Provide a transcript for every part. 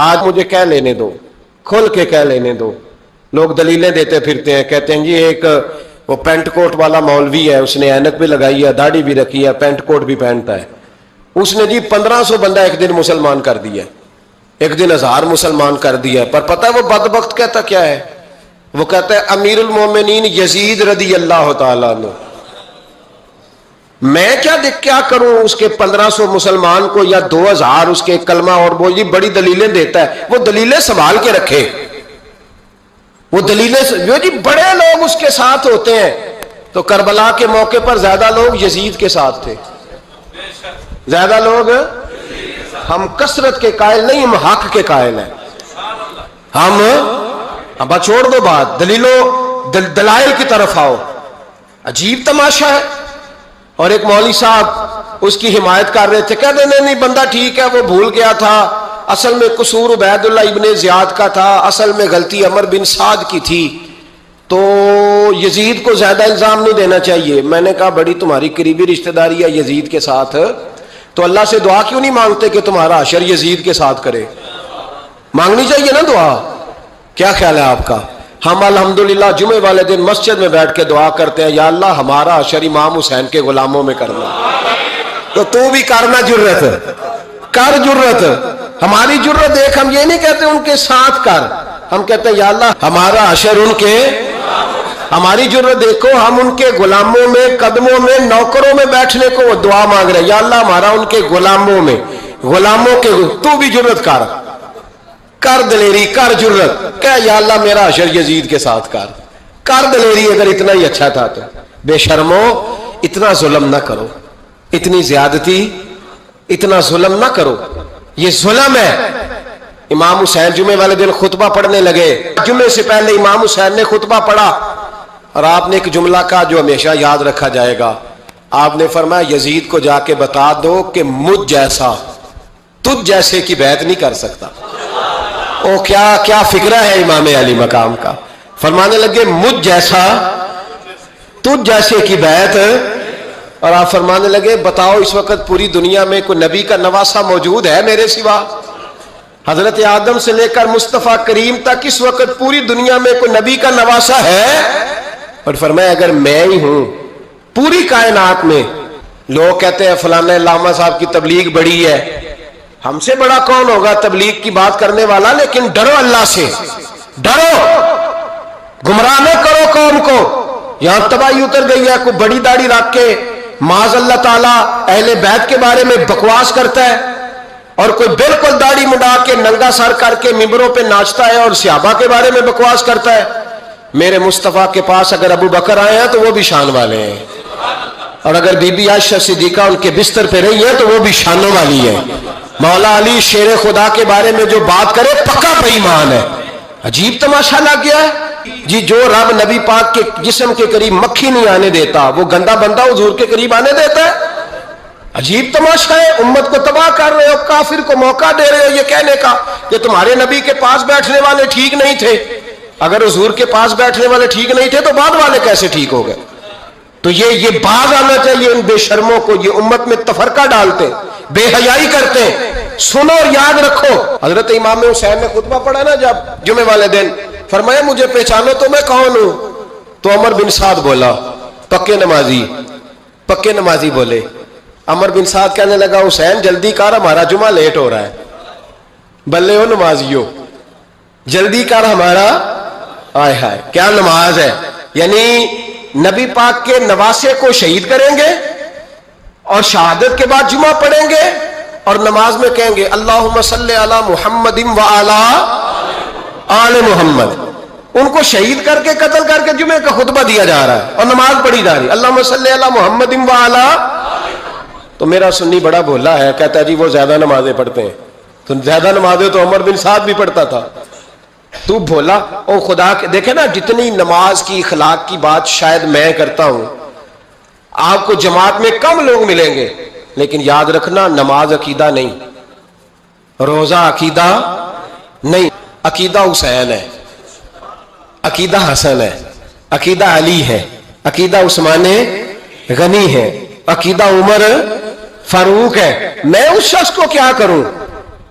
آج مجھے کہہ لینے دو, کھل کے کہہ لینے دو. لوگ دلیلیں دیتے پھرتے ہیں, کہتے ہیں جی ایک وہ پینٹ کوٹ والا مولوی ہے, اس نے اینک بھی لگائی ہے, داڑھی بھی رکھی ہے, پینٹ کوٹ بھی پہنتا ہے, اس نے جی 1500 بندہ ایک دن مسلمان کر دیا, ایک دن 1000 مسلمان کر دیا. پر پتہ ہے وہ بدبخت کہتا کیا ہے؟ وہ کہتا ہے امیر المومنین یزید رضی اللہ تعالیٰ عنہ. میں کیا کروں اس کے 1500 مسلمان کو یا 2000 اس کے کلمہ اور وہ یہ بڑی دلیلیں دیتا ہے, وہ دلیلیں سنبھال کے رکھے, وہ دلیلیں جو جی بڑے لوگ اس کے ساتھ ہوتے ہیں. تو کربلا کے موقع پر زیادہ لوگ یزید کے ساتھ تھے, زیادہ لوگ. ہم کثرت کے قائل نہیں, ہم حق کے قائل ہیں. ہم اب چھوڑ دو بات, دلائل کی طرف آؤ. عجیب تماشا ہے. اور ایک مولوی صاحب اس کی حمایت کر رہے تھے, کہتے نہیں بندہ ٹھیک ہے, وہ بھول گیا تھا, اصل میں قصور عبید اللہ ابن زیاد کا تھا, اصل میں غلطی عمر بن سعد کی تھی, تو یزید کو زیادہ الزام نہیں دینا چاہیے. میں نے کہا بڑی تمہاری قریبی رشتہ داری ہے یزید کے ساتھ, تو اللہ سے دعا کیوں نہیں مانگتے کہ تمہارا حشر یزید کے ساتھ کرے؟ مانگنی چاہیے نا دعا. کیا خیال ہے آپ کا؟ ہم الحمدللہ جمعے والے دن مسجد میں بیٹھ کے دعا کرتے ہیں, یا اللہ ہمارا حشر امام حسین کے غلاموں میں کرنا. تو بھی کرنا, جرت کر, جرت ہماری جرت دیکھ. ہم یہ نہیں کہتے ان کے ساتھ کر, ہم کہتے ہیں یا اللہ ہمارا حشر ان کے, ہماری جرت دیکھو, ہم ان کے غلاموں میں, قدموں میں, نوکروں میں بیٹھنے کو وہ دعا مانگ رہے ہیں, یا اللہ ہمارا ان کے غلاموں میں, غلاموں کے. تو بھی جرت کر دلیری, کر جرت, کہ یا اللہ میرا حشر یزید کے ساتھ کر دلیری. اگر اتنا ہی اچھا تھا تو بے شرمو اتنا ظلم نہ کرو, اتنی زیادتی, اتنا ظلم نہ کرو, یہ ظلم ہے. امام حسین جمعے والے دن خطبہ پڑھنے لگے, جمعے سے پہلے امام حسین نے خطبہ پڑھا, اور آپ نے ایک جملہ کہا جو ہمیشہ یاد رکھا جائے گا. آپ نے فرمایا یزید کو جا کے بتا دو کہ مجھ جیسا تجھ جیسے کی بیعت نہیں کر سکتا. او کیا فکرہ ہے امام علی مقام کا. فرمانے لگے مجھ جیسا تجھ جیسے کی بیعت, اور آپ فرمانے لگے بتاؤ اس وقت پوری دنیا میں کوئی نبی کا نواسہ موجود ہے میرے سوا؟ حضرت آدم سے لے کر مصطفیٰ کریم تک اس وقت پوری دنیا میں کوئی نبی کا نواسہ ہے؟ اور فرمایا اگر میں ہی ہوں پوری کائنات میں. لوگ کہتے ہیں فلانا علامہ صاحب کی تبلیغ بڑی ہے, ہم سے بڑا کون ہوگا تبلیغ کی بات کرنے والا؟ لیکن ڈرو اللہ سے, ڈرو, گمراہ نہ کرو قوم کو. یہاں تباہی اتر گئی ہے, کوئی بڑی داڑھی رکھ کے معاذ اللہ تعالیٰ اہل بیت کے بارے میں بکواس کرتا ہے, اور کوئی بالکل داڑھی مڈا کے ننگا سر کر کے ممبروں پہ ناچتا ہے اور صحابہ کے بارے میں بکواس کرتا ہے. میرے مصطفیٰ کے پاس اگر ابو بکر آئے ہیں تو وہ بھی شان والے ہیں, اور اگر بی بی عائشہ صدیقہ ان کے بستر پہ رہی ہے تو وہ بھی شانوں والی ہے. مولا علی شیر خدا کے بارے میں جو بات کرے پکا بے ایمان ہے. عجیب تماشا لگ گیا ہے جی. جو رب نبی پاک کے جسم کے قریب مکھی نہیں آنے دیتا, وہ گندا بندہ حضور کے قریب آنے دیتا ہے؟ عجیب تماشا ہے. امت کو تباہ کر رہے ہو, کافر کو موقع دے رہے ہو یہ کہنے کا کہ تمہارے نبی کے پاس بیٹھنے والے ٹھیک نہیں تھے. اگر حضور کے پاس بیٹھنے والے ٹھیک نہیں تھے تو بعد والے کیسے ٹھیک ہو گئے؟ تو یہ باز آنا چاہیے ان بے شرموں کو. یہ امت میں تفرقہ ڈالتے, بے حیائی کرتے. سنو اور یاد رکھو, حضرت امام حسین نے خطبہ پڑھا نا جب جمعے والے دن, فرمایا مجھے پہچانو تو میں کون ہوں؟ تو عمر بن سعد بولا, پکے نمازی بولے. عمر بن سعد کہنے لگا حسین جلدی کر, ہمارا جمعہ لیٹ ہو رہا ہے. بلے ہو نمازیو, جلدی کر ہمارا. آئے ہائے کیا نماز ہے. یعنی نبی پاک کے نواسے کو شہید کریں گے اور شہادت کے بعد جمعہ پڑھیں گے, اور نماز میں کہیں گے اللہم صلی علی محمد و علی آل محمد. ان کو شہید کر کے قتل کر کے جمعے کا خطبہ دیا جا رہا ہے اور نماز پڑھی جا رہی ہے اللہم صلی علی محمد و علی. تو میرا سنی بڑا بھولا ہے, کہتا ہے جی وہ زیادہ نمازیں پڑھتے ہیں. تو زیادہ نمازیں تو عمر بن سعد بھی پڑھتا تھا. تو بھولا او خدا کے. دیکھیں نا جتنی نماز کی اخلاق کی بات شاید میں کرتا ہوں, آپ کو جماعت میں کم لوگ ملیں گے, لیکن یاد رکھنا نماز عقیدہ نہیں, روزہ عقیدہ نہیں. عقیدہ حسین ہے, عقیدہ حسن ہے, عقیدہ علی ہے, عقیدہ عثمان غنی ہے, عقیدہ عمر فاروق ہے. میں اس شخص کو کیا کروں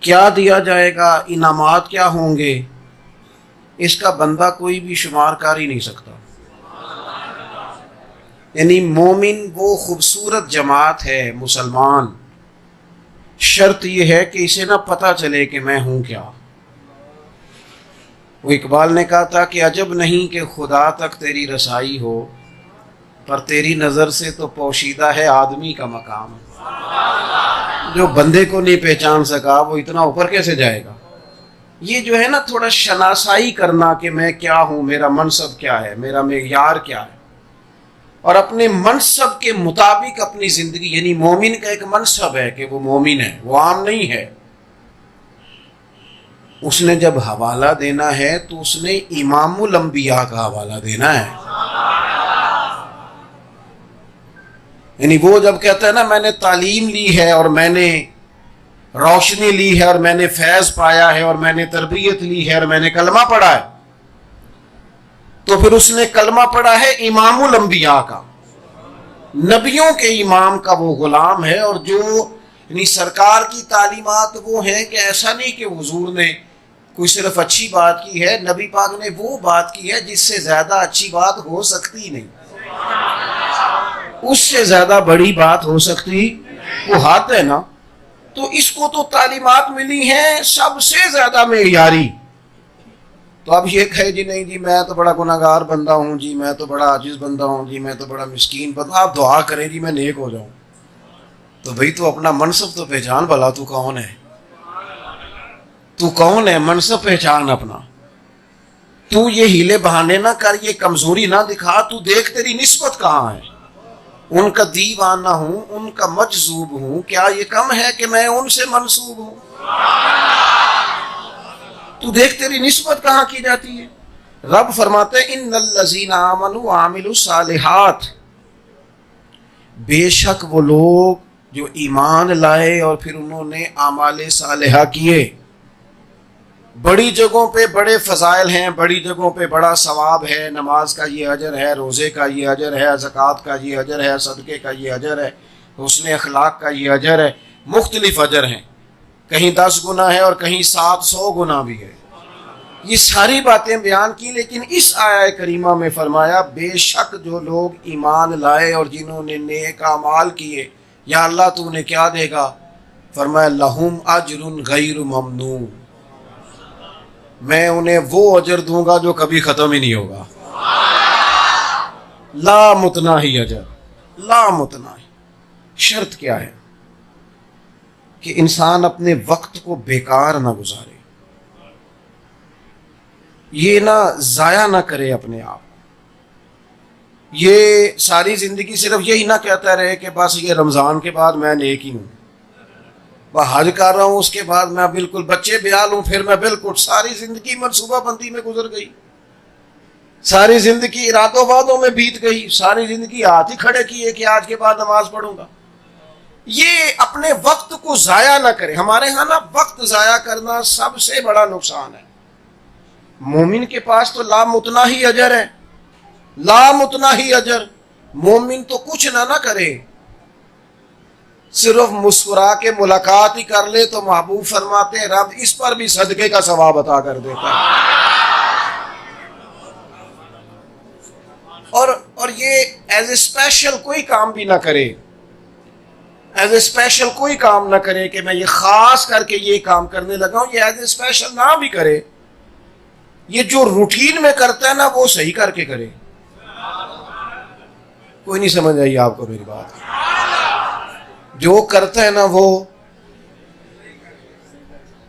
کیا دیا جائے گا، انعامات کیا ہوں گے، اس کا بندہ کوئی بھی شمار کر ہی نہیں سکتا۔ یعنی مومن وہ خوبصورت جماعت ہے مسلمان، شرط یہ ہے کہ اسے نہ پتہ چلے کہ میں ہوں کیا۔ وہ اقبال نے کہا تھا کہ عجب نہیں کہ خدا تک تیری رسائی ہو، پر تیری نظر سے تو پوشیدہ ہے آدمی کا مقام۔ جو بندے کو نہیں پہچان سکا وہ اتنا اوپر کیسے جائے گا؟ یہ جو ہے نا تھوڑا شناسائی کرنا کہ میں کیا ہوں، میرا منصب کیا ہے، میرا معیار کیا ہے، اور اپنے منصب کے مطابق اپنی زندگی، یعنی مومن کا ایک منصب ہے کہ وہ مومن ہے، وہ عام نہیں ہے۔ اس نے جب حوالہ دینا ہے تو اس نے امام الانبیاء کا حوالہ دینا ہے۔ یعنی وہ جب کہتا ہے نا میں نے تعلیم لی ہے اور میں نے روشنی لی ہے اور میں نے فیض پایا ہے اور میں نے تربیت لی ہے اور میں نے کلمہ پڑھا ہے، تو پھر اس نے کلمہ پڑھا ہے امام الانبیاء کا، نبیوں کے امام کا وہ غلام ہے۔ اور جو یعنی سرکار کی تعلیمات وہ ہیں کہ ایسا نہیں کہ حضور نے کوئی صرف اچھی بات کی ہے، نبی پاک نے وہ بات کی ہے جس سے زیادہ اچھی بات ہو سکتی نہیں، اس سے زیادہ بڑی بات ہو سکتی وہ حد ہے نا۔ تو اس کو تو تعلیمات ملی ہیں سب سے زیادہ معیاری۔ تو اب یہ کہے جی نہیں جی میں تو بڑا گناہگار بندہ ہوں جی، میں تو بڑا عاجز بندہ ہوں جی، میں تو بڑا مسکین بندہ، آپ دعا کریں جی میں نیک ہو جاؤں۔ تو بھئی تو اپنا منصب تو پہچان، بھلا تو کون ہے، تو کون ہے، منصب پہچان اپنا۔ تو یہ ہیلے بہانے نہ کر، یہ کمزوری نہ دکھا، تو دیکھ تیری نسبت کہاں ہے۔ ان کا دیوانہ ہوں، ان کا مجذوب ہوں، کیا یہ کم ہے کہ میں ان سے منسوب ہوں؟ تو دیکھ تیری نسبت کہاں کی جاتی ہے۔ رب فرماتے ہیں ان الذین آمنوا وعملوا الصالحات، بے شک وہ لوگ جو ایمان لائے اور پھر انہوں نے اعمال صالحہ کیے۔ بڑی جگہوں پہ بڑے فضائل ہیں، بڑی جگہوں پہ بڑا ثواب ہے، نماز کا یہ اجر ہے، روزے کا یہ اجر ہے، زکوٰۃ کا یہ اجر ہے، صدقے کا یہ اجر ہے، حسن اخلاق کا یہ اجر ہے، مختلف اجر ہیں، کہیں 10 گنا ہے اور کہیں 700 گنا بھی ہے۔ یہ ساری باتیں بیان کی، لیکن اس آیہ کریمہ میں فرمایا بے شک جو لوگ ایمان لائے اور جنہوں نے نیک اعمال کیے، یا اللہ تو انہیں کیا دے گا؟ فرمایا لہم اجر غیر ممنون، میں انہیں وہ اجر دوں گا جو کبھی ختم ہی نہیں ہوگا۔ لا متناہی اجر، لا متناہی۔ شرط کیا ہے؟ کہ انسان اپنے وقت کو بیکار نہ گزارے، یہ نہ ضائع نہ کرے اپنے آپ، یہ ساری زندگی صرف یہی نہ کہتا رہے کہ بس یہ رمضان کے بعد میں نیک ہی ہوں، میں حج کر رہا ہوں اس کے بعد میں بالکل بچے بیال ہوں، پھر میں بالکل ساری زندگی منصوبہ بندی میں گزر گئی، ساری زندگی ارادوں وعدوں میں بیت گئی، ساری زندگی ہاتھ ہی کھڑے کیے کہ آج کے بعد نماز پڑھوں گا۔ یہ اپنے وقت کو ضائع نہ کرے۔ ہمارے ہاں نا وقت ضائع کرنا سب سے بڑا نقصان ہے۔ مومن کے پاس تو لامتناہی اجر ہے، لامتناہی اجر۔ مومن تو کچھ نہ کرے، صرف مسکرا کے ملاقات ہی کر لے تو محبوب فرماتے ہیں رب اس پر بھی صدقے کا ثواب عطا کر دیتا ہے۔ اور یہ ایز اے اسپیشل کوئی کام بھی نہ کرے، ایز اے اسپیشل کوئی کام نہ کرے کہ میں یہ خاص کر کے یہ کام کرنے لگا ہوں، یہ ایز اے اسپیشل نہ بھی کرے۔ یہ جو روٹین میں کرتا ہے نا وہ صحیح کر کے کرے۔ کوئی نہیں سمجھ آئی آپ کو میری بات؟ جو کرتا ہے نا وہ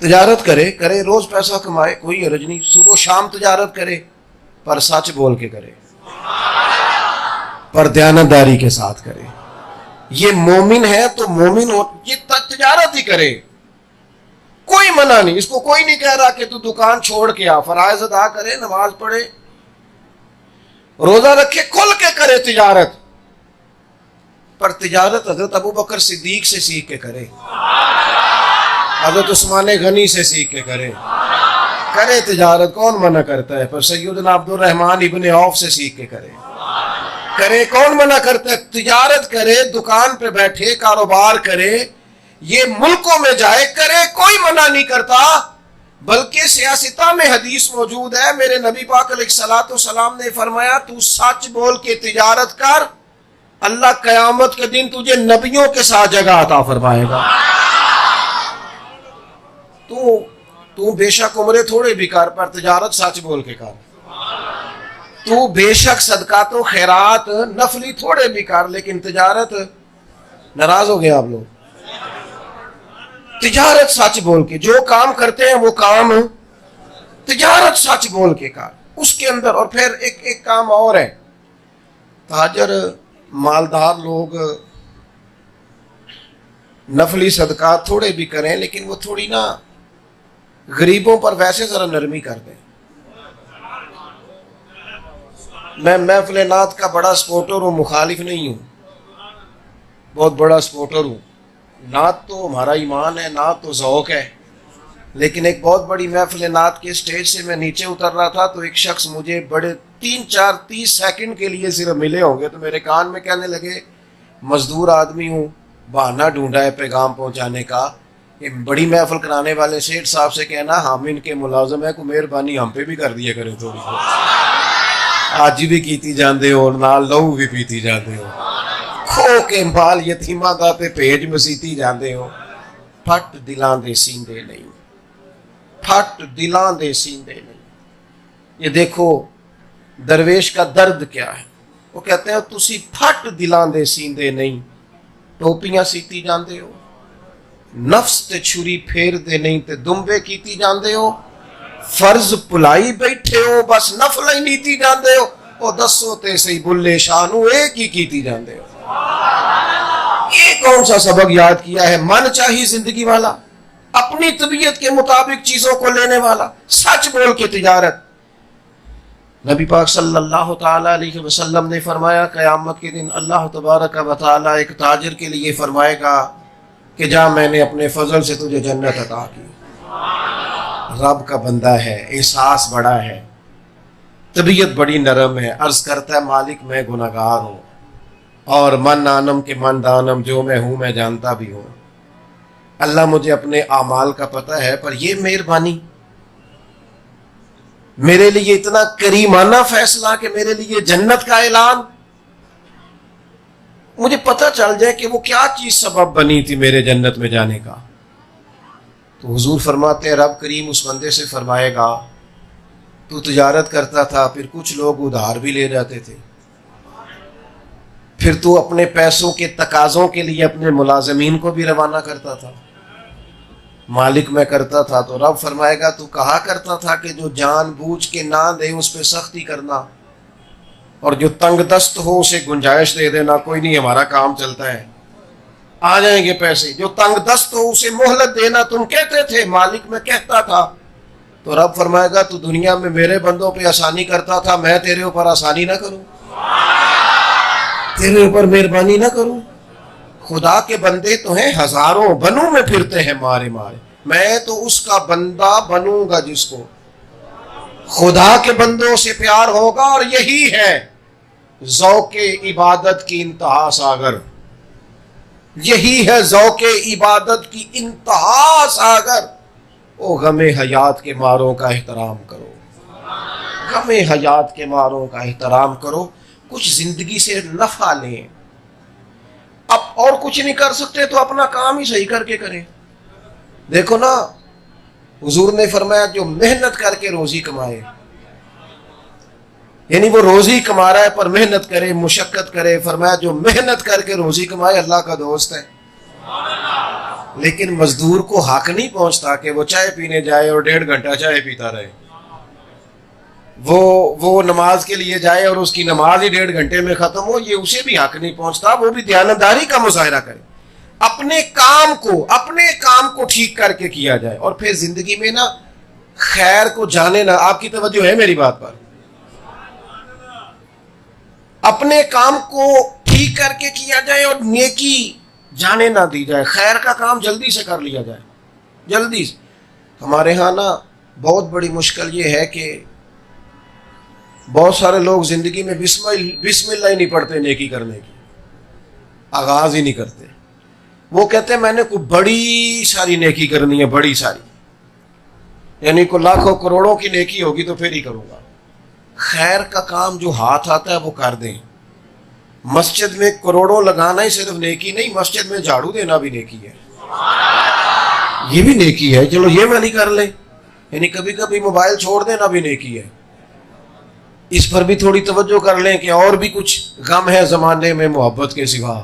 تجارت کرے روز پیسہ کمائے، کوئی حرج نہیں، صبح شام تجارت کرے، پر سچ بول کے کرے، پر دیانتداری کے ساتھ کرے۔ یہ مومن ہے تو مومن ہو، یہ تجارت ہی کرے، کوئی منع نہیں، اس کو کوئی نہیں کہہ رہا کہ تو دکان چھوڑ کے آ، فرائض ادا کرے، نماز پڑھے، روزہ رکھے، کھل کے کرے تجارت، پر تجارت حضرت ابو بکر صدیق سے سیکھ کے کرے، حضرت عثمان غنی سے سیکھ کے کرے تجارت، کون منع کرتا ہے؟ پر سیدنا عبد الرحمن ابن عوف سے سیکھ کے کرے، کون منع کرتا ہے؟ تجارت کرے، دکان پہ بیٹھے کاروبار کرے، یہ ملکوں میں جائے کرے، کوئی منع نہیں کرتا، بلکہ سیاستہ میں حدیث موجود ہے، میرے نبی پاک علیہ الصلوۃ والسلام نے فرمایا تو سچ بول کے تجارت کر، اللہ قیامت کے دن تجھے نبیوں کے ساتھ جگہ عطا فرمائے گا۔ تو بے شک عمرے تھوڑے بھی کر، پر تجارت سچ بول کے کر۔ تو بے شک صدقات و خیرات نفلی تھوڑے بھی کر، لیکن تجارت، ناراض ہو گئے آپ لوگ، تجارت سچ بول کے، جو کام کرتے ہیں وہ کام تجارت سچ بول کے کر اس کے اندر۔ اور پھر ایک کام اور ہے، تاجر مالدار لوگ نفلی صدقات تھوڑے بھی کریں، لیکن وہ تھوڑی نا غریبوں پر ویسے ذرا نرمی کر دیں۔ میں محفل نعت کا بڑا سپورٹر ہوں، مخالف نہیں ہوں، بہت بڑا سپورٹر ہوں۔ نعت تو ہمارا ایمان ہے، نعت تو ذوق ہے، لیکن ایک بہت بڑی محفل نعت کے سٹیج سے میں نیچے اتر رہا تھا، تو ایک شخص مجھے بڑے 30 سیکنڈ کے لیے صرف ملے ہوں گے، تو میرے کان میں کہنے لگے، مزدور آدمی ہوں، بہانہ ڈھونڈا ہے پیغام پہنچانے کا، یہ بڑی محفل کرانے والے سیٹھ صاحب سے کہنا ہم ان کے ملازم ہیں، کو مہربانی ہم پہ بھی کر دیا کرے، تھوڑی آج بھی کیتی جاندے ہو، نال لہو بھی پیتی جاندے ہو، کھو کے مال یتیماں دا تے بھیج مسیتی جاندے ہو۔ پھٹ دلاں دے سیندے نہیں، پھٹ دلاں دے سیندے نہیں۔ یہ دیکھو درویش کا درد کیا ہے، وہ کہتے ہیں تسی پھٹ دلاں دے سیندے نہیں، ٹوپیاں سیتی جاندے ہو، نفس تے چھری پھیر دے نہیں تے دمبے کیتی جاندے ہو، فرض پلائی بیٹھے ہو بس نفل ہی نیتی جاندے ہو، او دسو تے سی بلے شانو ایک ہی کیتی جاندے ہو۔ یہ کون سا سبق یاد کیا ہے؟ من چاہی زندگی والا، اپنی طبیعت کے مطابق چیزوں کو لینے والا، سچ بول کے تجارت۔ نبی پاک صلی اللہ تعالی علیہ وسلم نے فرمایا قیامت کے دن اللہ تبارک و تعالی ایک تاجر کے لیے فرمائے گا کہ جا میں نے اپنے فضل سے تجھے جنت عطا کی۔ رب کا بندہ ہے، احساس بڑا ہے، طبیعت بڑی نرم ہے، عرض کرتا ہے مالک میں گناہگار ہوں، اور من آنم کے من دانم، جو میں ہوں میں جانتا بھی ہوں، اللہ مجھے اپنے اعمال کا پتہ ہے، پر یہ مہربانی میرے لیے اتنا کریمانہ فیصلہ کہ میرے لیے جنت کا اعلان، مجھے پتہ چل جائے کہ وہ کیا چیز سبب بنی تھی میرے جنت میں جانے کا۔ تو حضور فرماتے ہیں رب کریم اس بندے سے فرمائے گا تو تجارت کرتا تھا، پھر کچھ لوگ ادھار بھی لے جاتے تھے، پھر تو اپنے پیسوں کے تقاضوں کے لیے اپنے ملازمین کو بھی روانہ کرتا تھا، مالک میں کرتا تھا، تو رب فرمائے گا تو کہا کرتا تھا کہ جو جان بوجھ کے نہ دے اس پہ سختی کرنا، اور جو تنگ دست ہو اسے گنجائش دے دینا، کوئی نہیں ہمارا کام چلتا ہے، آ جائیں گے پیسے، جو تنگ دست ہو اسے مہلت دینا، تم کہتے تھے مالک میں کہتا تھا، تو رب فرمائے گا تو دنیا میں میرے بندوں پہ آسانی کرتا تھا، میں تیرے اوپر آسانی نہ کروں، تیرے اوپر مہربانی نہ کروں؟ خدا کے بندے تو ہیں ہزاروں، بنوں میں پھرتے ہیں مارے مارے، میں تو اس کا بندہ بنوں گا جس کو خدا کے بندوں سے پیار ہوگا، اور یہی ہے ذوق عبادت کی انتہا ساگر، یہی ہے ذوق عبادت کی انتہا ساگر۔ او غم حیات کے ماروں کا احترام کرو، غم حیات کے ماروں کا احترام کرو، کچھ زندگی سے نفع لیں، اب اور کچھ نہیں کر سکتے تو اپنا کام ہی صحیح کر کے کریں۔ دیکھو نا حضور نے فرمایا جو محنت کر کے روزی کمائے، یعنی وہ روزی کما رہا ہے پر محنت کرے، مشقت کرے، فرمایا جو محنت کر کے روزی کمائے اللہ کا دوست ہے۔ لیکن مزدور کو حق نہیں پہنچتا کہ وہ چائے پینے جائے اور 1.5 گھنٹہ چائے پیتا رہے، وہ نماز کے لیے جائے اور اس کی نماز ہی 1.5 گھنٹے میں ختم ہو، یہ اسے بھی حق نہیں پہنچتا، وہ بھی دیانتداری کا مظاہرہ کرے، اپنے کام کو ٹھیک کر کے کیا جائے، اور پھر زندگی میں نا خیر کو جانے نہ، آپ کی توجہ ہے میری بات پر، اپنے کام کو ٹھیک کر کے کیا جائے اور نیکی جانے نہ دی جائے، خیر کا کام جلدی سے کر لیا جائے، جلدی سے۔ ہمارے ہاں نا بہت بڑی مشکل یہ ہے کہ بہت سارے لوگ زندگی میں بسم اللہ ہی نہیں پڑھتے نیکی کرنے کی، آغاز ہی نہیں کرتے، وہ کہتے ہیں میں نے کوئی بڑی ساری نیکی کرنی ہے، بڑی ساری، یعنی کوئی لاکھوں کروڑوں کی نیکی ہوگی تو پھر ہی کروں گا۔ خیر کا کام جو ہاتھ آتا ہے وہ کر دیں۔ مسجد میں کروڑوں لگانا ہی صرف نیکی نہیں، مسجد میں جھاڑو دینا بھی نیکی ہے، یہ بھی نیکی ہے، چلو یہ والی کر لیں، یعنی کبھی کبھی موبائل چھوڑ دینا بھی نیکی ہے، اس پر بھی تھوڑی توجہ کر لیں کہ اور بھی کچھ غم ہے زمانے میں محبت کے سوا۔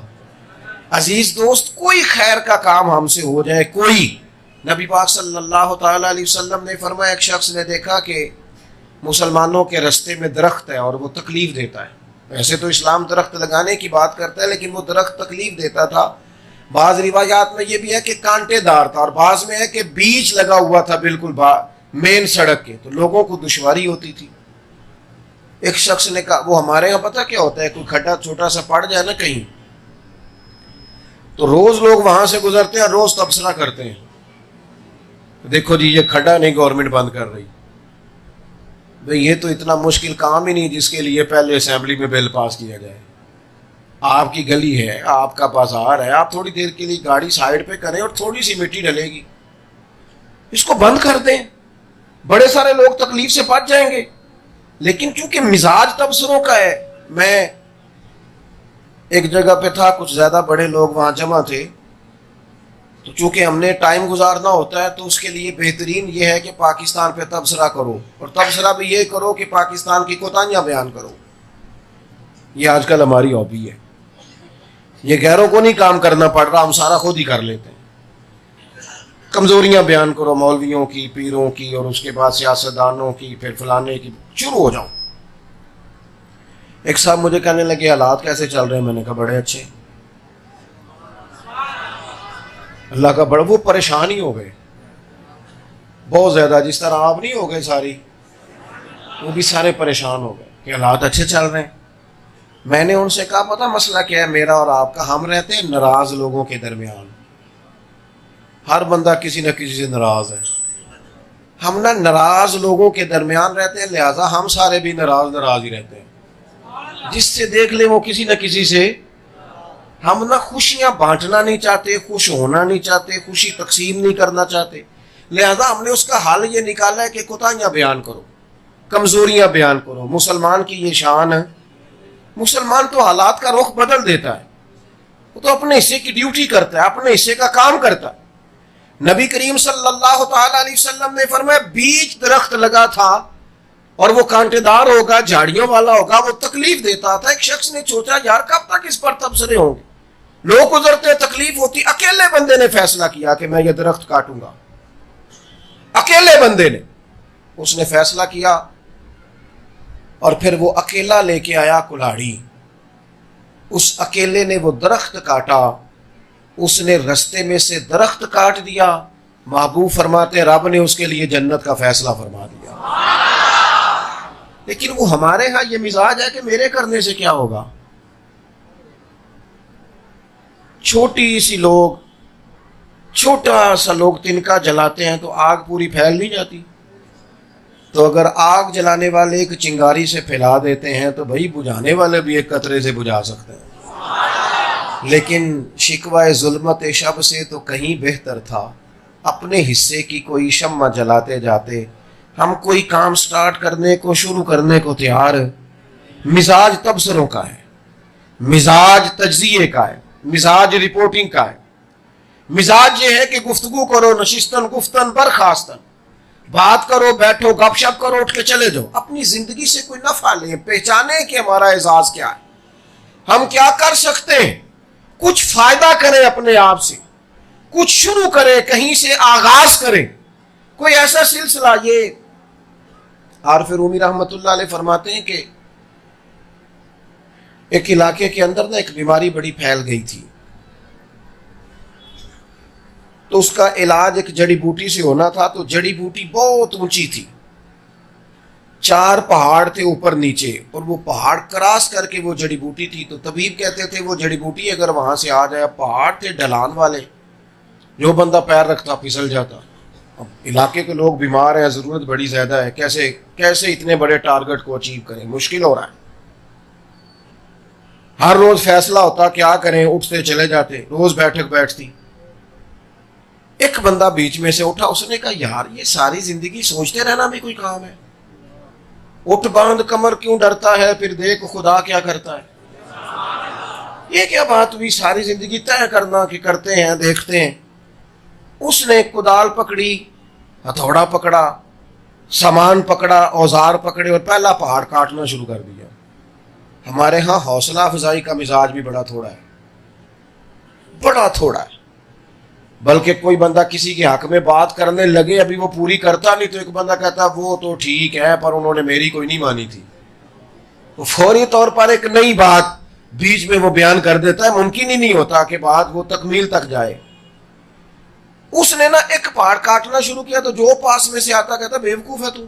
عزیز دوست، کوئی خیر کا کام ہم سے ہو جائے، کوئی، نبی پاک صلی اللہ تعالی علیہ وسلم نے فرمایا ایک شخص نے دیکھا کہ مسلمانوں کے رستے میں درخت ہے اور وہ تکلیف دیتا ہے۔ ویسے تو اسلام درخت لگانے کی بات کرتا ہے، لیکن وہ درخت تکلیف دیتا تھا۔ بعض روایات میں یہ بھی ہے کہ کانٹے دار تھا، اور بعض میں ہے کہ بیچ لگا ہوا تھا بالکل مین سڑک کے، تو لوگوں کو دشواری ہوتی تھی۔ ایک شخص نے کہا، وہ ہمارے یہاں پتہ کیا ہوتا ہے، کوئی کھڈا چھوٹا سا پڑ جائے نا کہیں، تو روز لوگ وہاں سے گزرتے ہیں، روز تبصرہ کرتے ہیں، دیکھو جی یہ کھڈا نہیں گورنمنٹ بند کر رہی، بھئی یہ تو اتنا مشکل کام ہی نہیں جس کے لیے پہلے اسمبلی میں بل پاس کیا جائے۔ آپ کی گلی ہے، آپ کا بازار ہے، آپ تھوڑی دیر کے لیے گاڑی سائڈ پہ کریں اور تھوڑی سی مٹی ڈلے گی، اس کو بند کر دیں، بڑے سارے لوگ تکلیف سے بچ جائیں گے۔ لیکن کیونکہ مزاج تبصروں کا ہے، میں ایک جگہ پہ تھا، کچھ زیادہ بڑے لوگ وہاں جمع تھے، تو چونکہ ہم نے ٹائم گزارنا ہوتا ہے تو اس کے لیے بہترین یہ ہے کہ پاکستان پہ تبصرہ کرو، اور تبصرہ بھی یہ کرو کہ پاکستان کی کوتاہیاں بیان کرو۔ یہ آج کل ہماری ہابی ہے، یہ غیروں کو نہیں کام کرنا پڑ رہا، ہم سارا خود ہی کر لیتے ہیں۔ کمزوریاں بیان کرو مولویوں کی، پیروں کی، اور اس کے بعد سیاستدانوں کی، پھر فلانے کی، شروع ہو جاؤ۔ ایک صاحب مجھے کہنے لگے حالات کیسے چل رہے ہیں، میں نے کہا بڑے اچھے، اللہ کا بڑا، وہ پریشان ہی ہو گئے بہت زیادہ، جس طرح آپ نہیں ہو گئے ساری، وہ بھی سارے پریشان ہو گئے کہ حالات اچھے چل رہے ہیں۔ میں نے ان سے کہا پتہ مسئلہ کیا ہے میرا اور آپ کا، ہم رہتے ہیں ناراض لوگوں کے درمیان، ہر بندہ کسی نہ کسی سے ناراض ہے، ہم نہ ناراض لوگوں کے درمیان رہتے ہیں، لہٰذا ہم سارے بھی ناراض ہی رہتے ہیں، جس سے دیکھ لیں وہ کسی نہ کسی سے۔ ہم نہ خوشیاں بانٹنا نہیں چاہتے، خوش ہونا نہیں چاہتے، خوشی تقسیم نہیں کرنا چاہتے، لہذا ہم نے اس کا حل یہ نکالا ہے کہ کوتاہیاں بیان کرو، کمزوریاں بیان کرو۔ مسلمان کی یہ شان ہے، مسلمان تو حالات کا رخ بدل دیتا ہے، وہ تو اپنے حصے کی ڈیوٹی کرتا ہے، اپنے حصے کا کام کرتا ہے۔ نبی کریم صلی اللہ تعالی علیہ وسلم نے فرمایا بیچ درخت لگا تھا اور وہ کانٹے دار ہوگا، جھاڑیوں والا ہوگا، وہ تکلیف دیتا تھا۔ ایک شخص نے سوچا یار کب تک اس پر تبصرے ہوں گے، لوگ گزرتے تکلیف ہوتی، اکیلے بندے نے فیصلہ کیا کہ میں یہ درخت کاٹوں گا، اکیلے بندے نے، اس نے فیصلہ کیا، اور پھر وہ اکیلا لے کے آیا کلاڑی، اس اکیلے نے وہ درخت کاٹا، اس نے رستے میں سے درخت کاٹ دیا، محبوب فرماتے رب نے اس کے لیے جنت کا فیصلہ فرما دیا۔ لیکن وہ ہمارے ہاں یہ مزاج ہے کہ میرے کرنے سے کیا ہوگا، چھوٹی سی لوگ، چھوٹا سا لوگ تنکا جلاتے ہیں تو آگ پوری پھیل نہیں جاتی، تو اگر آگ جلانے والے ایک چنگاری سے پھیلا دیتے ہیں تو بھائی بجھانے والے بھی ایک قطرے سے بجھا سکتے ہیں۔ لیکن شکوہ ظلمت شب سے تو کہیں بہتر تھا، اپنے حصے کی کوئی شمع جلاتے جاتے، ہم کوئی کام سٹارٹ کرنے کو، شروع کرنے کو تیار۔ مزاج تبصروں کا ہے، مزاج تجزیے کا ہے، مزاج رپورٹنگ کا ہے، مزاج یہ ہے کہ گفتگو کرو، نشستن گفتن برخاستن، بات کرو، بیٹھو، گپ شپ کرو، اٹھ کے چلے جاؤ، اپنی زندگی سے کوئی نفع لیں، پہچانے کہ ہمارا اعزاز کیا ہے، ہم کیا کر سکتے ہیں، کچھ فائدہ کریں اپنے آپ سے، کچھ شروع کریں، کہیں سے آغاز کریں، کوئی ایسا سلسلہ۔ یہ عارف رومی رحمت اللہ علیہ فرماتے ہیں کہ ایک علاقے کے اندر ایک بیماری بڑی پھیل گئی تھی، تو اس کا علاج ایک جڑی بوٹی سے ہونا تھا، تو جڑی بوٹی بہت اونچی تھی، 4 پہاڑ تھے اوپر نیچے، اور وہ پہاڑ کراس کر کے وہ جڑی بوٹی تھی، تو طبیب کہتے تھے وہ جڑی بوٹی اگر وہاں سے آ جائے، پہاڑ تھے ڈھلان والے، جو بندہ پیر رکھتا پھسل جاتا۔ اب علاقے کے لوگ بیمار ہیں، ضرورت بڑی زیادہ ہے، کیسے اتنے بڑے ٹارگٹ کو اچیو کریں، مشکل ہو رہا ہے۔ ہر روز فیصلہ ہوتا کیا کریں، اٹھتے چلے جاتے، روز بیٹھک بیٹھتی، ایک بندہ بیچ میں سے اٹھا, اس نے کہا یار یہ ساری زندگی سوچتے رہنا بھی کوئی کام ہے؟ اٹھ باندھ کمر کیوں ڈرتا ہے, پھر دیکھ خدا کیا کرتا ہے. یہ کیا بات ہوئی, ساری زندگی طے کرنا کہ کرتے ہیں دیکھتے ہیں. اس نے کدال پکڑی, ہتھوڑا پکڑا, سامان پکڑا, اوزار پکڑے اور پہلا پہاڑ کاٹنا شروع کر دیا. ہمارے ہاں حوصلہ افزائی کا مزاج بھی بڑا تھوڑا ہے, بڑا تھوڑا ہے. بلکہ کوئی بندہ کسی کے حق میں بات کرنے لگے, ابھی وہ پوری کرتا نہیں تو ایک بندہ کہتا وہ تو ٹھیک ہے پر انہوں نے میری کوئی نہیں مانی تھی. وہ فوری طور پر ایک نئی بات بیچ میں وہ بیان کر دیتا ہے, ممکن ہی نہیں ہوتا کہ بات وہ تکمیل تک جائے. اس نے نا ایک پہاڑ کاٹنا شروع کیا تو جو پاس میں سے آتا کہتا بیوقوف ہے تو,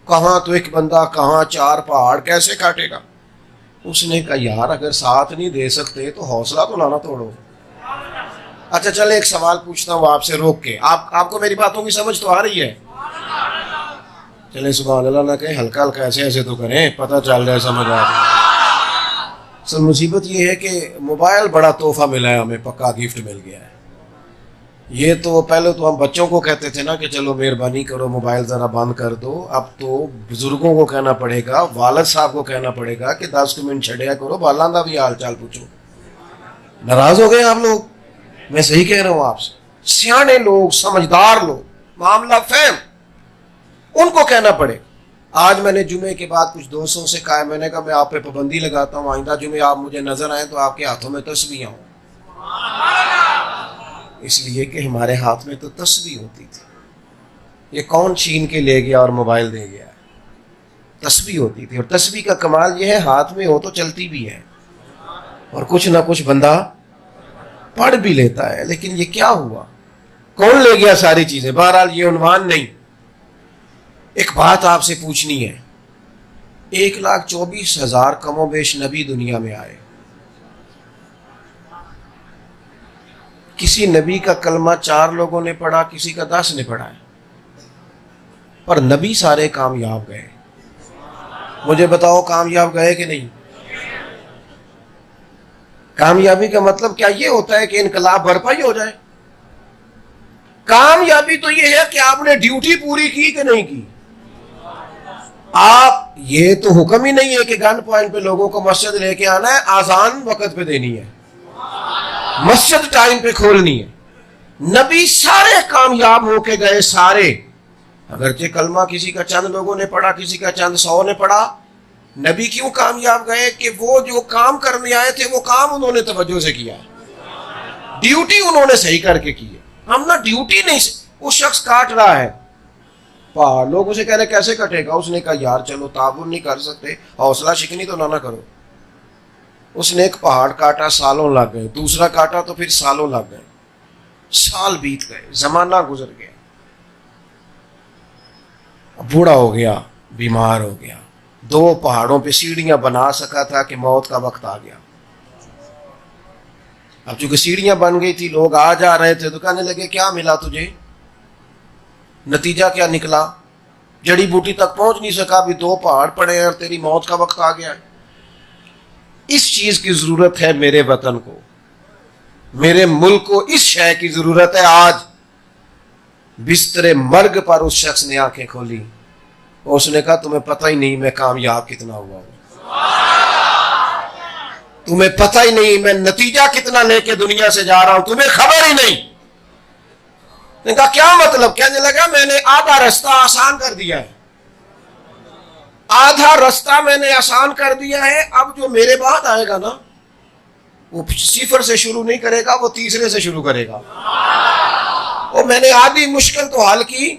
کہاں تو ایک بندہ کہاں چار پہاڑ, کیسے کاٹے گا. اس نے کہا یار اگر ساتھ نہیں دے سکتے تو حوصلہ تو لانا توڑو. اچھا چلے ایک سوال پوچھتا ہوں آپ سے روک کے, آپ کو میری باتوں کی سمجھ تو آ رہی ہے؟ چلے سبحان اللہ نہ کہیں, ہلکا ہلکا ایسے ایسے تو کریں, پتہ چل رہا ہے سمجھ آ رہی. سر مصیبت یہ ہے کہ موبائل بڑا تحفہ ملا ہے ہمیں, پکا گفٹ مل گیا ہے. یہ تو پہلے تو ہم بچوں کو کہتے تھے نا کہ چلو مہربانی کرو موبائل ذرا بند کر دو, اب تو بزرگوں کو کہنا پڑے گا, والد صاحب کو کہنا پڑے گا کہ 10 منٹ چھڑیا کرو, بالاں دا بھی حال چال پوچھو. ناراض ہو گئے آپ لوگ؟ میں صحیح کہہ رہا ہوں آپ سے. سیانے لوگ, سمجھدار لوگ, معاملہ فہم, ان کو کہنا پڑے. آج میں نے جمعے کے بعد کچھ دوستوں سے کہا, میں نے کہا میں آپ پہ پابندی لگاتا ہوں, آئندہ جمعے آپ مجھے نظر آئیں تو آپ کے ہاتھوں میں تسبیح ہوں. اس لیے کہ ہمارے ہاتھ میں تو تسبیح ہوتی تھی. یہ کون چھین کے لے گیا اور موبائل دے گیا؟ تسبیح ہوتی تھی. اور تسبیح کا کمال یہ ہے ہاتھ میں ہو تو چلتی بھی ہے اور کچھ نہ کچھ بندہ پڑھ بھی لیتا ہے. لیکن یہ کیا ہوا, کون لے گیا ساری چیزیں؟ بہرحال یہ عنوان نہیں. ایک بات آپ سے پوچھنی ہے, 1,24,000 کم و بیش نبی دنیا میں آئے. کسی نبی کا کلمہ 4 لوگوں نے پڑھا, کسی کا 10 نے پڑھا ہے, پر نبی سارے کامیاب گئے. مجھے بتاؤ کامیاب گئے کہ نہیں؟ کامیابی کا مطلب کیا یہ ہوتا ہے کہ انقلاب برپا ہی ہو جائے؟ کامیابی تو یہ ہے کہ آپ نے ڈیوٹی پوری کی کہ نہیں کی. آپ, یہ تو حکم ہی نہیں ہے کہ گن پوائنٹ پہ لوگوں کو مسجد لے کے آنا ہے, آزان وقت پہ دینی ہے, مسجد ٹائم پہ کھولنی ہے. نبی سارے کامیاب ہو کے گئے, سارے. اگرچہ کلمہ کسی کا چند لوگوں نے پڑھا, کسی کا چند 100 نے پڑھا. نبی کیوں کامیاب گئے؟ کہ وہ جو کام کرنے آئے تھے وہ کام انہوں نے توجہ سے کیا, ڈیوٹی انہوں نے صحیح کر کے کی ہے. ہم نہ ڈیوٹی نہیں, وہ شخص کاٹ رہا ہے پہاڑ, لوگ اسے کہہ رہے کیسے کٹے گا. اس نے کہا یار چلو تعاون نہیں کر سکتے, حوصلہ شکنی تو نہ کرو. اس نے ایک پہاڑ کاٹا, سالوں لگ گئے. دوسرا کاٹا تو پھر سالوں لگ گئے. سال بیت گئے, زمانہ گزر گیا, بوڑھا ہو گیا, بیمار ہو گیا. 2 پہاڑوں پہ سیڑھیاں بنا سکا تھا کہ موت کا وقت آ گیا. اب چونکہ سیڑھیاں بن گئی تھی, لوگ آ جا رہے تھے تو کہنے لگے کیا ملا تجھے؟ نتیجہ کیا نکلا؟ جڑی بوٹی تک پہنچ نہیں سکا, بھی 2 پہاڑ پڑے ہیں اور تیری موت کا وقت آ گیا ہے. اس چیز کی ضرورت ہے میرے وطن کو, میرے ملک کو اس شے کی ضرورت ہے. آج بستر مرگ پر اس شخص نے آنکھیں کھولی, اس نے کہا تمہیں پتہ ہی نہیں میں کامیاب کتنا ہوا ہوں, تمہیں پتہ ہی نہیں میں نتیجہ کتنا لے کے دنیا سے جا رہا ہوں, تمہیں خبر ہی نہیں. نے کہا کیا مطلب؟ کہنے لگا میں نے آدھا رستہ آسان کر دیا ہے, آدھا رستہ میں نے آسان کر دیا ہے. اب جو میرے بعد آئے گا نا وہ 0 سے شروع نہیں کرے گا, وہ 3 سے شروع کرے گا. اور میں نے آدھی مشکل تو حل کی.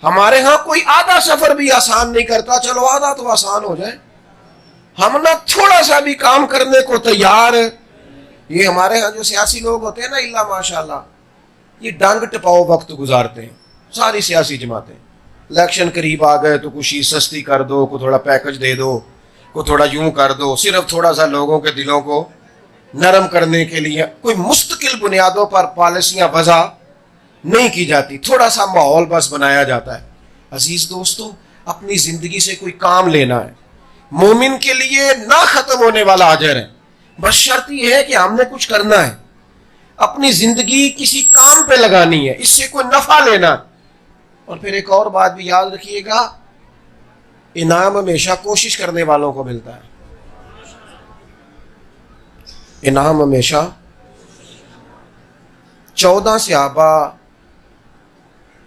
ہمارے ہاں کوئی آدھا سفر بھی آسان نہیں کرتا, چلو آدھا تو آسان ہو جائے. ہم نہ تھوڑا سا بھی کام کرنے کو تیار. یہ ہمارے ہاں جو سیاسی لوگ ہوتے ہیں نا, اللہ ماشاءاللہ, یہ ڈانگ ٹپاؤ وقت گزارتے ہیں ساری سیاسی جماعتیں. الیکشن قریب آ گئے تو کچھ سستی کر دو, کو تھوڑا پیکج دے دو, کو تھوڑا یوں کر دو, صرف تھوڑا سا لوگوں کے دلوں کو نرم کرنے کے لیے. کوئی مستقل بنیادوں پر پالیسیاں وضع نہیں کی جاتی, تھوڑا سا ماحول بس بنایا جاتا ہے. عزیز دوستو, اپنی زندگی سے کوئی کام لینا ہے, مومن کے لیے نہ ختم ہونے والا اجر ہے. بس شرط یہ ہے کہ ہم نے کچھ کرنا ہے. اپنی زندگی کسی کام پہ لگانی ہے، اس سے کوئی نفع لینا. اور پھر ایک اور بات بھی یاد رکھیے گا، انعام ہمیشہ کوشش کرنے والوں کو ملتا ہے. انعام ہمیشہ 14 صحابہ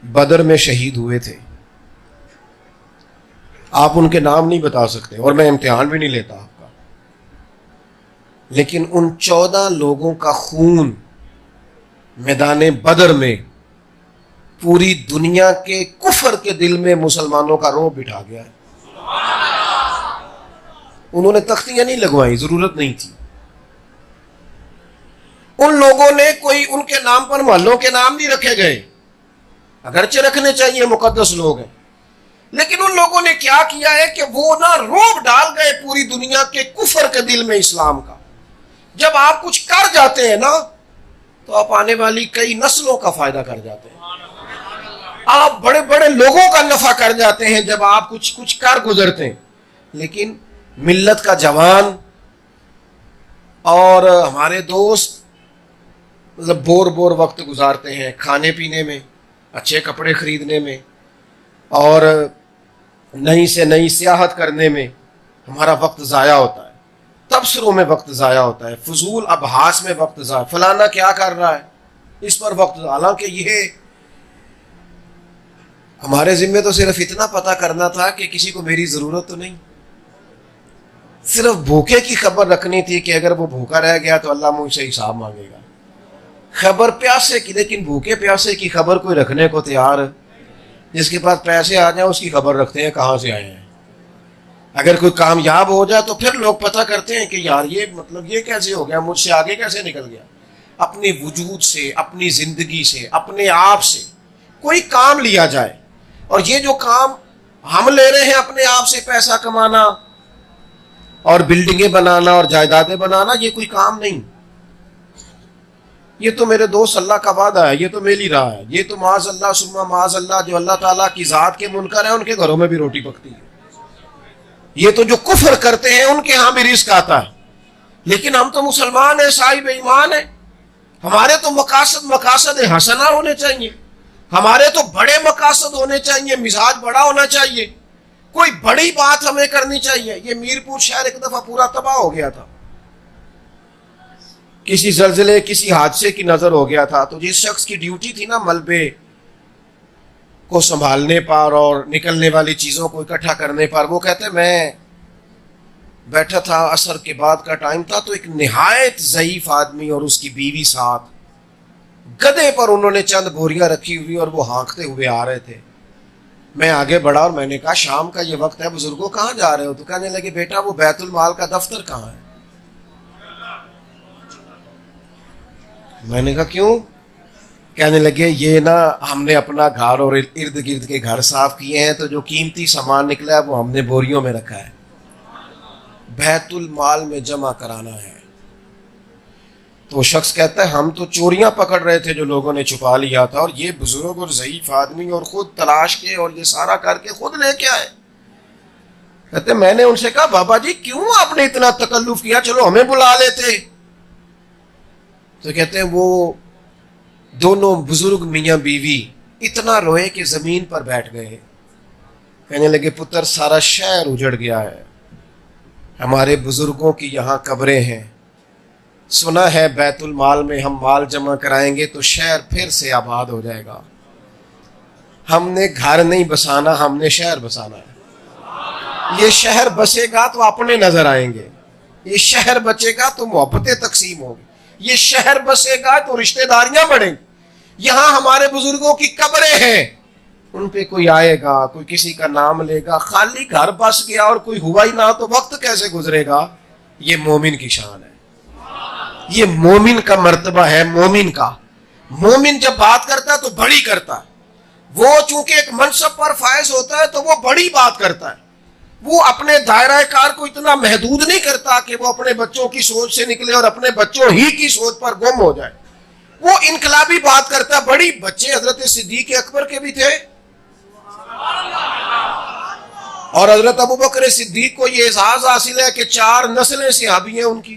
بدر میں شہید ہوئے تھے. آپ ان کے نام نہیں بتا سکتے اور میں امتحان بھی نہیں لیتا آپ کا، لیکن ان 14 لوگوں کا خون میدان بدر میں پوری دنیا کے کفر کے دل میں مسلمانوں کا رعب بٹھا گیا ہے. انہوں نے تختیاں نہیں لگوائی، ضرورت نہیں تھی. ان لوگوں نے کوئی ان کے نام پر محلوں کے نام نہیں رکھے گئے، اگرچہ رکھنے چاہیے، مقدس لوگ ہیں، لیکن ان لوگوں نے کیا کیا ہے کہ وہ نا رعب ڈال گئے پوری دنیا کے کفر کے دل میں اسلام کا. جب آپ کچھ کر جاتے ہیں نا تو آپ آنے والی کئی نسلوں کا فائدہ کر جاتے ہیں، آپ بڑے بڑے لوگوں کا نفع کر جاتے ہیں جب آپ کچھ کر گزرتے ہیں. لیکن ملت کا جوان اور ہمارے دوست مطلب بور وقت گزارتے ہیں کھانے پینے میں، اچھے کپڑے خریدنے میں، اور نئی سے نئی سیاحت کرنے میں ہمارا وقت ضائع ہوتا ہے، تبصروں میں وقت ضائع ہوتا ہے، فضول ابحاث میں وقت ضائع، فلانا کیا کر رہا ہے اس پر وقت. حالانکہ یہ ہمارے ذمے تو صرف اتنا پتہ کرنا تھا کہ کسی کو میری ضرورت تو نہیں، صرف بھوکے کی خبر رکھنی تھی کہ اگر وہ بھوکا رہ گیا تو اللہ مجھ سے حساب مانگے گا. خبر پیاسے کی، لیکن بھوکے پیاسے کی خبر کوئی رکھنے کو تیار ہے؟ جس کے پاس پیسے آ جائیں اس کی خبر رکھتے ہیں کہاں سے آئے ہیں. اگر کوئی کامیاب ہو جائے تو پھر لوگ پتہ کرتے ہیں کہ یار یہ مطلب یہ کیسے ہو گیا، مجھ سے آگے کیسے نکل گیا. اپنے وجود سے، اپنی زندگی سے، اپنے آپ سے کوئی کام لیا جائے. اور یہ جو کام ہم لے رہے ہیں اپنے آپ سے، پیسہ کمانا اور بلڈنگیں بنانا اور جائیدادیں بنانا، یہ کوئی کام نہیں. یہ تو میرے دوست اللہ کا وعدہ ہے، یہ تو مل ہی رہا ہے. یہ تو معاذ اللہ ثم معاذ اللہ جو اللہ تعالیٰ کی ذات کے منکر ہیں ان کے گھروں میں بھی روٹی پکتی ہے. یہ تو جو کفر کرتے ہیں ان کے ہاں بھی رزق آتا ہے. لیکن ہم تو مسلمان ہیں، صاحب ایمان ہیں، ہمارے تو مقاصد حسنہ ہونے چاہیے، ہمارے تو بڑے مقاصد ہونے چاہیے، مزاج بڑا ہونا چاہیے، کوئی بڑی بات ہمیں کرنی چاہیے. یہ میرپور شہر ایک دفعہ پورا تباہ ہو گیا تھا، کسی زلزلے کسی حادثے کی نظر ہو گیا تھا. تو جس شخص کی ڈیوٹی تھی نا ملبے کو سنبھالنے پر اور نکلنے والی چیزوں کو اکٹھا کرنے پر، وہ کہتے میں بیٹھا تھا، عصر کے بعد کا ٹائم تھا، تو ایک نہایت ضعیف آدمی اور اس کی بیوی ساتھ گدھے پر انہوں نے چند بوریاں رکھی ہوئی اور وہ ہانکتے ہوئے آ رہے تھے. میں آگے بڑھا اور میں نے کہا شام کا یہ وقت ہے، بزرگوں کہاں جا رہے ہو؟ تو کہنے لگے بیٹا وہ بیت المال کا دفتر کہاں ہے؟ میں نے کہا کیوں؟ کہنے لگے یہ نا ہم نے اپنا گھر اور ارد گرد کے گھر صاف کیے ہیں، تو جو قیمتی سامان نکلا ہے وہ ہم نے بوریوں میں رکھا ہے، بیت المال میں جمع کرانا ہے. تو شخص کہتا ہے ہم تو چوریاں پکڑ رہے تھے جو لوگوں نے چھپا لیا تھا، اور یہ بزرگ اور ضعیف آدمی اور خود تلاش کے اور یہ سارا کر کے خود لے کے آئے. کہتے میں نے ان سے کہا بابا جی کیوں آپ نے اتنا تکلف کیا، چلو ہمیں بلا لیتے. تو کہتے ہیں وہ دونوں بزرگ میاں بیوی اتنا روئے کہ زمین پر بیٹھ گئے. کہنے لگے پتر سارا شہر اجڑ گیا ہے، ہمارے بزرگوں کی یہاں قبریں ہیں، سنا ہے بیت المال میں ہم مال جمع کرائیں گے تو شہر پھر سے آباد ہو جائے گا. ہم نے گھر نہیں بسانا، ہم نے شہر بسانا ہے. یہ شہر بسے گا تو اپنے نظر آئیں گے، یہ شہر بچے گا تو محبتیں تقسیم ہوگی، یہ شہر بسے گا تو رشتہ داریاں بڑھیں گی. یہاں ہمارے بزرگوں کی قبریں ہیں، ان پہ کوئی آئے گا، کوئی کسی کا نام لے گا، خالی گھر بس گیا اور کوئی ہوا ہی نہ تو وقت کیسے گزرے گا. یہ مومن کی شان ہے، یہ مومن کا مرتبہ ہے. مومن کا، مومن جب بات کرتا ہے تو بڑی کرتا ہے. وہ چونکہ ایک منصب پر فائز ہوتا ہے تو وہ بڑی بات کرتا ہے. وہ اپنے دائرہ کار کو اتنا محدود نہیں کرتا کہ وہ اپنے بچوں کی سوچ سے نکلے اور اپنے بچوں ہی کی سوچ پر گم ہو جائے. وہ انقلابی بات کرتا ہے. بڑی بچے حضرت صدیق اکبر کے بھی تھے، اور حضرت ابوبکر صدیق کو یہ اعزاز حاصل ہے کہ 4 نسلیں صحابی ہیں ان کی.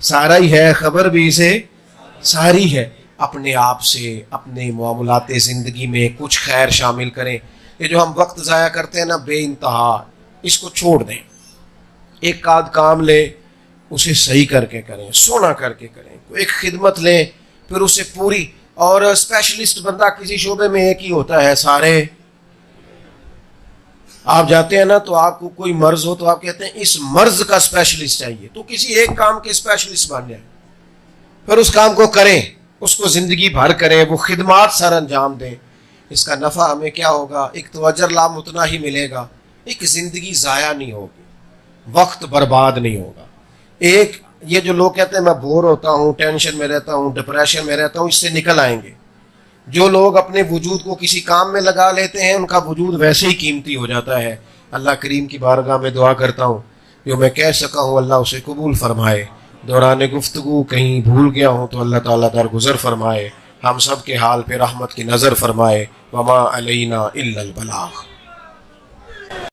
سارا ہی ہے، خبر بھی اسے ساری ہے۔ اپنے آپ سے اپنے معاملات زندگی میں کچھ خیر شامل کریں۔ یہ جو ہم وقت ضائع کرتے ہیں نا بے انتہا، اس کو چھوڑ دیں، ایک آدھ کام لیں اسے صحیح کر کے کریں، سونا کر کے کریں، ایک خدمت لیں پھر اسے پوری۔ اور اسپیشلسٹ بندہ کسی شعبے میں ایک ہی ہوتا ہے، سارے آپ جاتے ہیں نا تو آپ کو کوئی مرض ہو تو آپ کہتے ہیں اس مرض کا اسپیشلسٹ چاہیے، تو کسی ایک کام کے اسپیشلسٹ بن جائیں، پھر اس کام کو کریں، اس کو زندگی بھر کریں، وہ خدمات سر انجام دیں۔ اس کا نفع ہمیں کیا ہوگا؟ ایک تو اجر لام اتنا ہی ملے گا، ایک زندگی ضائع نہیں ہوگی، وقت برباد نہیں ہوگا۔ ایک یہ جو لوگ کہتے ہیں میں بور ہوتا ہوں، ٹینشن میں رہتا ہوں، ڈپریشن میں رہتا ہوں، اس سے نکل آئیں گے۔ جو لوگ اپنے وجود کو کسی کام میں لگا لیتے ہیں ان کا وجود ویسے ہی قیمتی ہو جاتا ہے۔ اللہ کریم کی بارگاہ میں دعا کرتا ہوں جو میں کہہ سکا ہوں اللہ اسے قبول فرمائے، دوران گفتگو کہیں بھول گیا ہوں تو اللہ تعالیٰ درگزر فرمائے، ہم سب کے حال پہ رحمت کی نظر فرمائے۔ وما علینا الا البلاغ۔